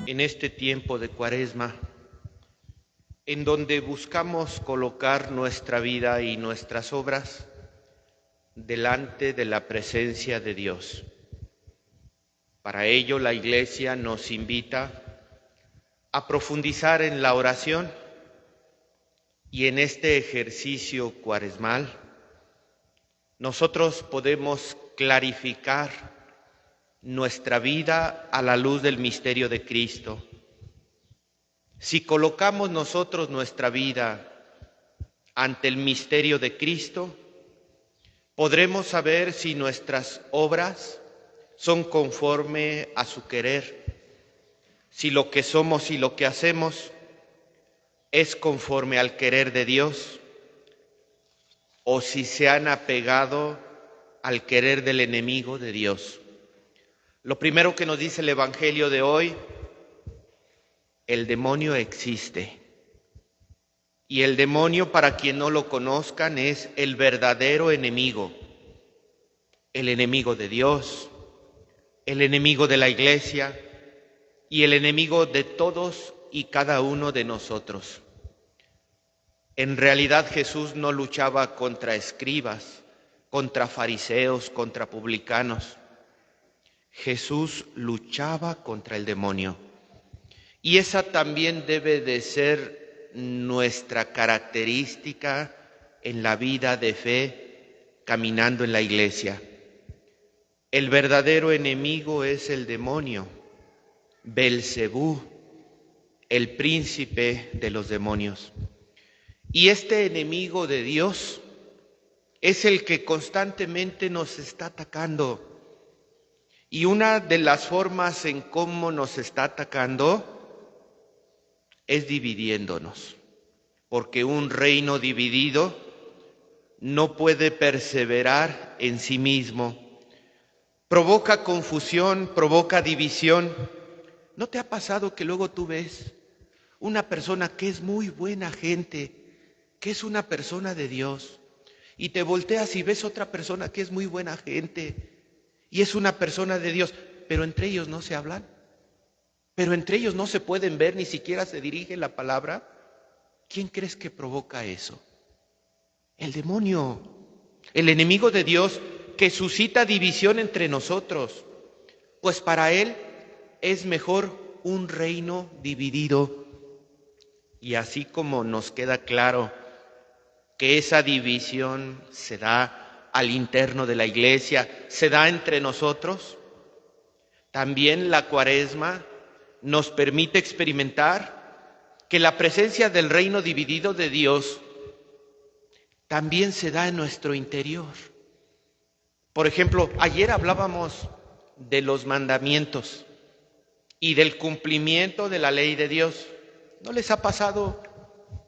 en este tiempo de Cuaresma, en donde buscamos colocar nuestra vida y nuestras obras delante de la presencia de Dios. Para ello, la Iglesia nos invita a profundizar en la oración y en este ejercicio cuaresmal nosotros podemos clarificar nuestra vida a la luz del misterio de Cristo. Si colocamos nosotros nuestra vida ante el misterio de Cristo, podremos saber si nuestras obras son conforme a su querer, si lo que somos y lo que hacemos es conforme al querer de Dios, o si se han apegado al querer del enemigo de Dios. Lo primero que nos dice el Evangelio de hoy: el demonio existe. Y el demonio, para quien no lo conozcan, es el verdadero enemigo. El enemigo de Dios, el enemigo de la Iglesia y el enemigo de todos y cada uno de nosotros. En realidad Jesús no luchaba contra escribas, contra fariseos, contra publicanos. Jesús luchaba contra el demonio. Y esa también debe de ser nuestra característica en la vida de fe, caminando en la Iglesia. El verdadero enemigo es el demonio, Belcebú, el príncipe de los demonios. Y este enemigo de Dios es el que constantemente nos está atacando. Y una de las formas en cómo nos está atacando es dividiéndonos, porque un reino dividido no puede perseverar en sí mismo. Provoca confusión, provoca división. ¿No te ha pasado que luego tú ves una persona que es muy buena gente, que es una persona de Dios, y te volteas y ves otra persona que es muy buena gente y es una persona de Dios, pero entre ellos no se hablan? Pero entre ellos no se pueden ver, ni siquiera se dirige la palabra. ¿Quién crees que provoca eso? El demonio, el enemigo de Dios, que suscita división entre nosotros. Pues para él es mejor un reino dividido. Y así como nos queda claro que esa división se da al interno de la Iglesia, se da entre nosotros, también la Cuaresma nos permite experimentar que la presencia del reino dividido de Dios también se da en nuestro interior. Por ejemplo, ayer hablábamos de los mandamientos y del cumplimiento de la ley de Dios. ¿No les ha pasado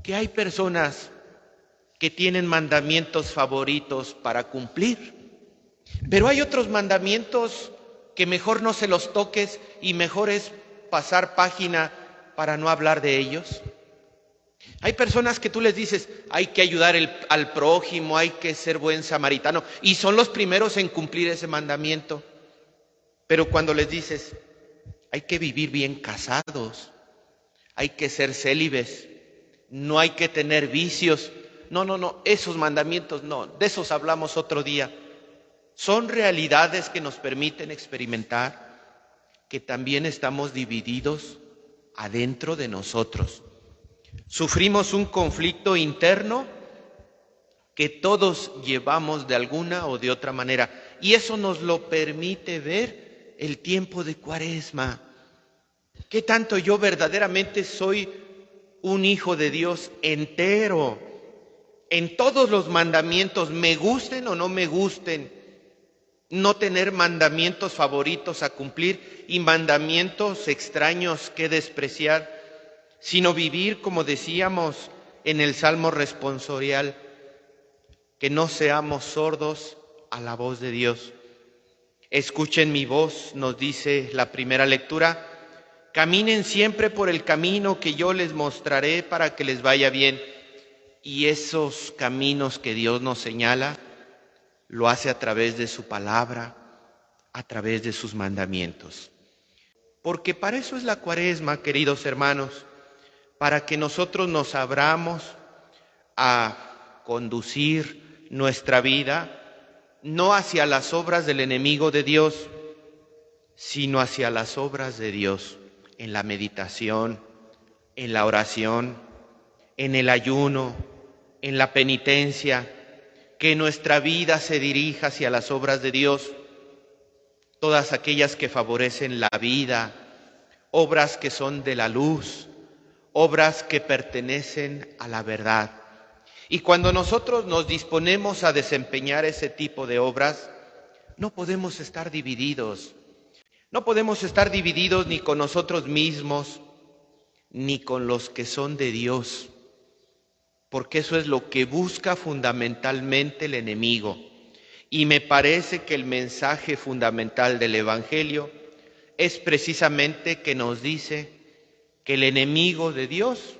que hay personas que tienen mandamientos favoritos para cumplir, pero hay otros mandamientos que mejor no se los toques y mejor es pasar página para no hablar de ellos? Hay personas que tú les dices, hay que ayudar al prójimo, hay que ser buen samaritano, y son los primeros en cumplir ese mandamiento. Pero cuando les dices, hay que vivir bien casados, hay que ser célibes, no hay que tener vicios, no, esos mandamientos no, de esos hablamos otro día. Son realidades que nos permiten experimentar que también estamos divididos adentro de nosotros. Sufrimos un conflicto interno que todos llevamos de alguna o de otra manera, y eso nos lo permite ver el tiempo de Cuaresma. ¿Qué tanto yo verdaderamente soy un hijo de Dios entero? En todos los mandamientos, me gusten o no me gusten, no tener mandamientos favoritos a cumplir y mandamientos extraños que despreciar, sino vivir, como decíamos en el Salmo responsorial, que no seamos sordos a la voz de Dios. Escuchen mi voz, nos dice la primera lectura, caminen siempre por el camino que yo les mostraré para que les vaya bien. Y esos caminos que Dios nos señala, lo hace a través de su palabra, a través de sus mandamientos. Porque para eso es la Cuaresma, queridos hermanos, para que nosotros nos abramos a conducir nuestra vida no hacia las obras del enemigo de Dios, sino hacia las obras de Dios, en la meditación, en la oración, en el ayuno, en la penitencia, que nuestra vida se dirija hacia las obras de Dios, todas aquellas que favorecen la vida, obras que son de la luz, obras que pertenecen a la verdad. Y cuando nosotros nos disponemos a desempeñar ese tipo de obras, no podemos estar divididos. No podemos estar divididos ni con nosotros mismos, ni con los que son de Dios, porque eso es lo que busca fundamentalmente el enemigo. Y me parece que el mensaje fundamental del Evangelio es precisamente que nos dice que el enemigo de Dios,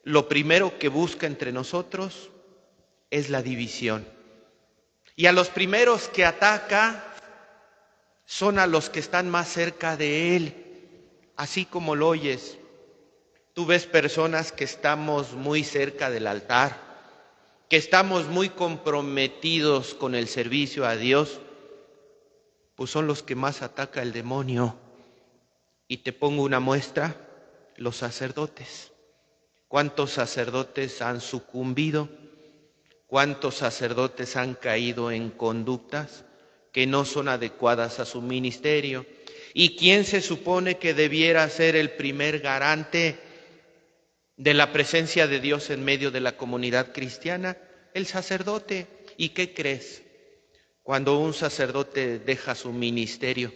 lo primero que busca entre nosotros es la división. Y a los primeros que ataca son a los que están más cerca de Él, así como lo oyes. Tú ves personas que estamos muy cerca del altar, que estamos muy comprometidos con el servicio a Dios, pues son los que más ataca el demonio. Y te pongo una muestra, los sacerdotes. ¿Cuántos sacerdotes han sucumbido? ¿Cuántos sacerdotes han caído en conductas que no son adecuadas a su ministerio? ¿Y quién se supone que debiera ser el primer garante de la presencia de Dios en medio de la comunidad cristiana? El sacerdote. ¿Y qué crees? Cuando un sacerdote deja su ministerio,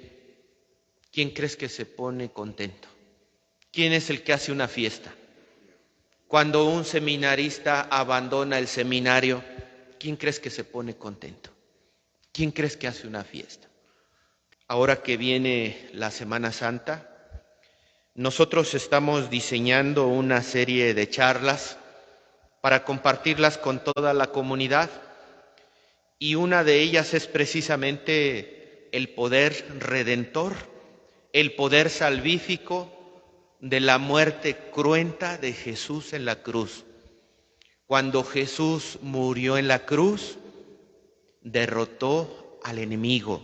¿quién crees que se pone contento? ¿Quién es el que hace una fiesta? Cuando un seminarista abandona el seminario, ¿quién crees que se pone contento? ¿Quién crees que hace una fiesta? Ahora que viene la Semana Santa, nosotros estamos diseñando una serie de charlas para compartirlas con toda la comunidad, y una de ellas es precisamente el poder redentor, el poder salvífico de la muerte cruenta de Jesús en la cruz. Cuando Jesús murió en la cruz, derrotó al enemigo,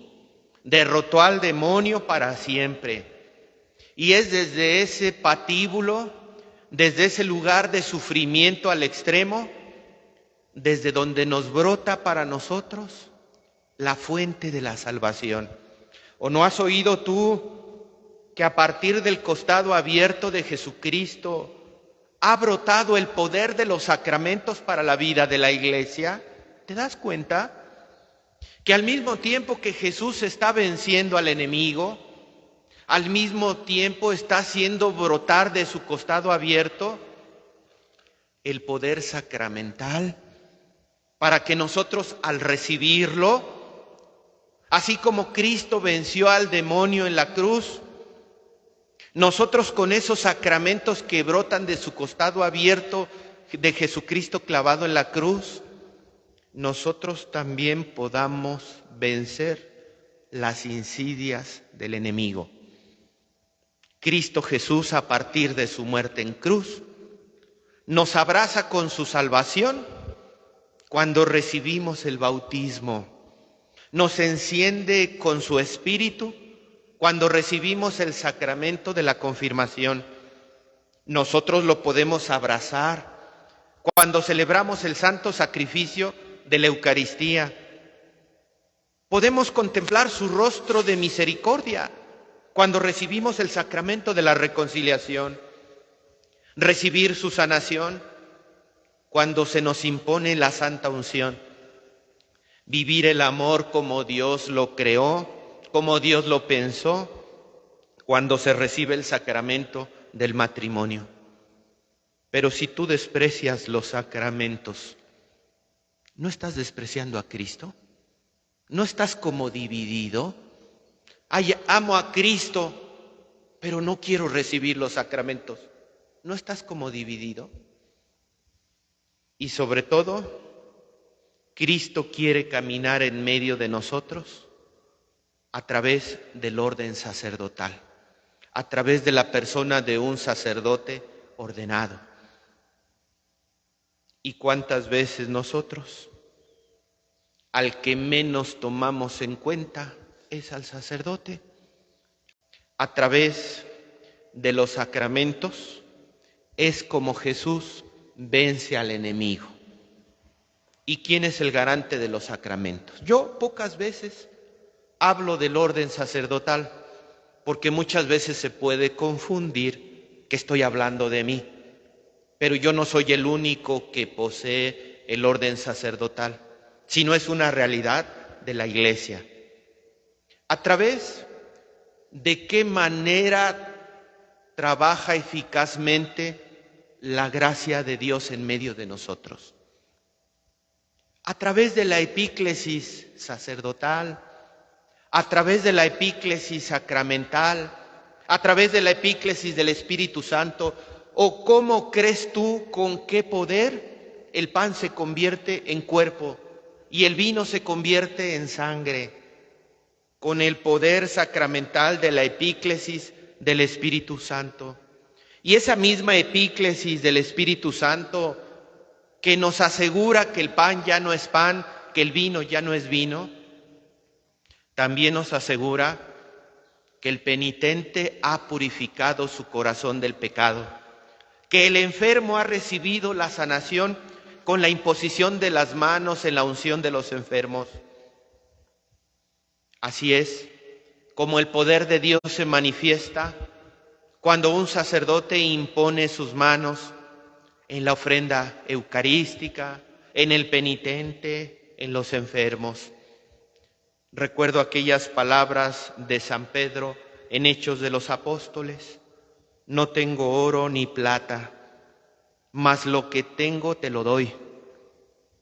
derrotó al demonio para siempre. Y es desde ese patíbulo, desde ese lugar de sufrimiento al extremo, desde donde nos brota para nosotros la fuente de la salvación. ¿O no has oído tú que a partir del costado abierto de Jesucristo ha brotado el poder de los sacramentos para la vida de la iglesia? ¿Te das cuenta? Que al mismo tiempo que Jesús está venciendo al enemigo, al mismo tiempo está haciendo brotar de su costado abierto el poder sacramental, para que nosotros al recibirlo, así como Cristo venció al demonio en la cruz, nosotros con esos sacramentos que brotan de su costado abierto de Jesucristo clavado en la cruz, nosotros también podamos vencer las insidias del enemigo. Cristo Jesús, a partir de su muerte en cruz, nos abraza con su salvación cuando recibimos el bautismo, nos enciende con su espíritu cuando recibimos el sacramento de la confirmación. Nosotros lo podemos abrazar cuando celebramos el santo sacrificio de la Eucaristía. Podemos contemplar su rostro de misericordia cuando recibimos el sacramento de la reconciliación. Recibir su sanación cuando se nos impone la santa unción. Vivir el amor como Dios lo creó, como Dios lo pensó, cuando se recibe el sacramento del matrimonio. Pero si tú desprecias los sacramentos, ¿no estás despreciando a Cristo? ¿No estás como dividido? Ay, amo a Cristo, pero no quiero recibir los sacramentos. ¿No estás como dividido? Y sobre todo, Cristo quiere caminar en medio de nosotros a través del orden sacerdotal, a través de la persona de un sacerdote ordenado. ¿Y cuántas veces nosotros, al que menos tomamos en cuenta, es al sacerdote? A través de los sacramentos es como Jesús vence al enemigo. ¿Y quién es el garante de los sacramentos? Yo pocas veces hablo del orden sacerdotal, porque muchas veces se puede confundir que estoy hablando de mí, pero yo no soy el único que posee el orden sacerdotal, sino es una realidad de la Iglesia. ¿A través de qué manera trabaja eficazmente la gracia de Dios en medio de nosotros? A través de la epíclesis sacerdotal, a través de la epíclesis sacramental, a través de la epíclesis del Espíritu Santo. ¿O cómo crees tú con qué poder el pan se convierte en cuerpo y el vino se convierte en sangre? Con el poder sacramental de la epíclesis del Espíritu Santo. Y esa misma epíclesis del Espíritu Santo que nos asegura que el pan ya no es pan, que el vino ya no es vino, también nos asegura que el penitente ha purificado su corazón del pecado, que el enfermo ha recibido la sanación con la imposición de las manos en la unción de los enfermos. Así es como el poder de Dios se manifiesta cuando un sacerdote impone sus manos en la ofrenda eucarística, en el penitente, en los enfermos. Recuerdo aquellas palabras de San Pedro en Hechos de los Apóstoles: no tengo oro ni plata, mas lo que tengo te lo doy.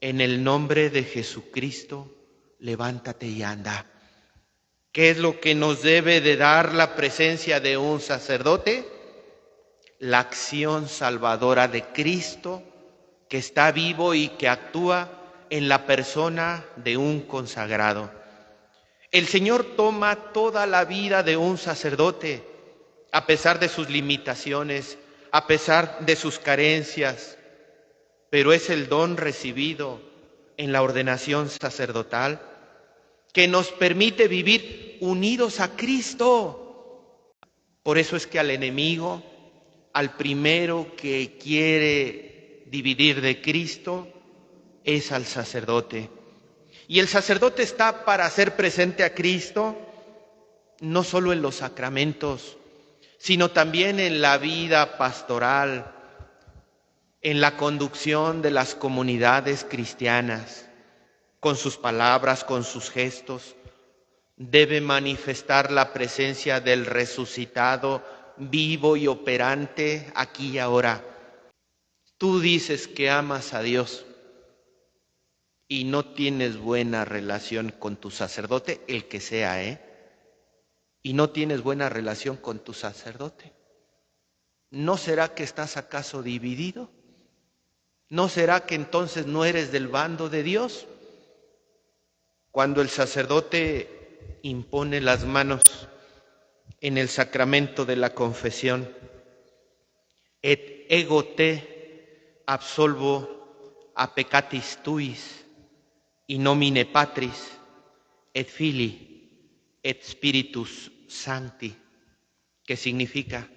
En el nombre de Jesucristo, levántate y anda. ¿Qué es lo que nos debe de dar la presencia de un sacerdote? La acción salvadora de Cristo, que está vivo y que actúa en la persona de un consagrado. El Señor toma toda la vida de un sacerdote, a pesar de sus limitaciones, a pesar de sus carencias, pero es el don recibido en la ordenación sacerdotal que nos permite vivir unidos a Cristo. Por eso es que al enemigo, al primero que quiere dividir de Cristo, es al sacerdote. Y el sacerdote está para hacer presente a Cristo, no solo en los sacramentos, sino también en la vida pastoral, en la conducción de las comunidades cristianas, con sus palabras, con sus gestos. Debe manifestar la presencia del resucitado, vivo y operante aquí y ahora. Tú dices que amas a Dios y no tienes buena relación con tu sacerdote, el que sea, y no tienes buena relación con tu sacerdote. ¿No será que estás acaso dividido? ¿No será que entonces no eres del bando de Dios? Cuando el sacerdote impone las manos en el sacramento de la confesión, et ego te absolvo a peccatis tuis, in nomine Patris, et Filii, et Spiritus Sancti, que significa: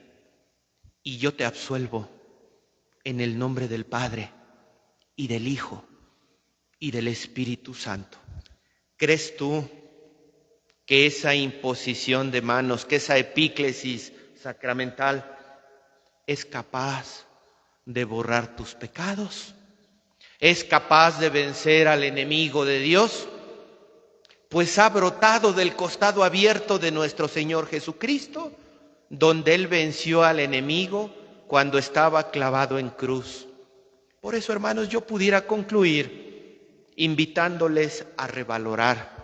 y yo te absuelvo en el nombre del Padre, y del Hijo, y del Espíritu Santo. ¿Crees tú que esa imposición de manos, que esa epíclesis sacramental es capaz de borrar tus pecados? ¿Es capaz de vencer al enemigo de Dios? Pues ha brotado del costado abierto de nuestro Señor Jesucristo, donde Él venció al enemigo cuando estaba clavado en cruz. Por eso, hermanos, yo pudiera concluir invitándoles a revalorar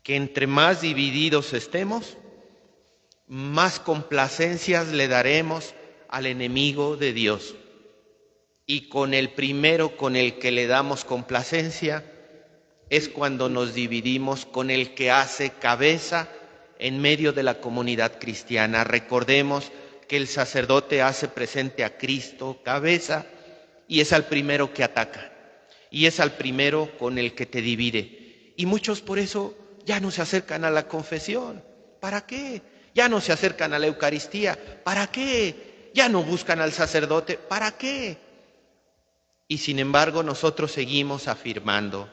que entre más divididos estemos, más complacencias le daremos al enemigo de Dios. Y con el primero con el que le damos complacencia es cuando nos dividimos con el que hace cabeza en medio de la comunidad cristiana. Recordemos que el sacerdote hace presente a Cristo, cabeza, y es al primero que ataca, y es al primero con el que te divide. Y muchos por eso ya no se acercan a la confesión. ¿Para qué? Ya no se acercan a la Eucaristía. ¿Para qué? Ya no buscan al sacerdote. ¿Para qué? Y sin embargo nosotros seguimos afirmando,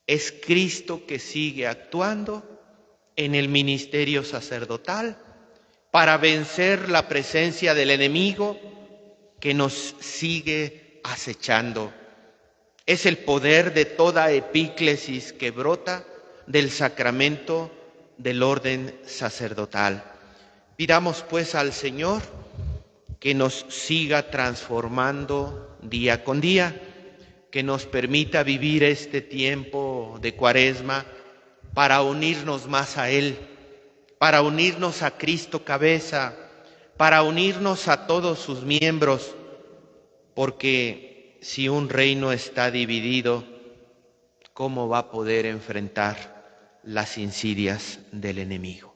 es Cristo que sigue actuando en el ministerio sacerdotal para vencer la presencia del enemigo que nos sigue acechando. Es el poder de toda epíclesis que brota del sacramento del orden sacerdotal. Pidamos pues al Señor que nos siga transformando día con día, que nos permita vivir este tiempo de Cuaresma para unirnos más a Él, para unirnos a Cristo cabeza, para unirnos a todos sus miembros, porque si un reino está dividido, ¿cómo va a poder enfrentar las insidias del enemigo?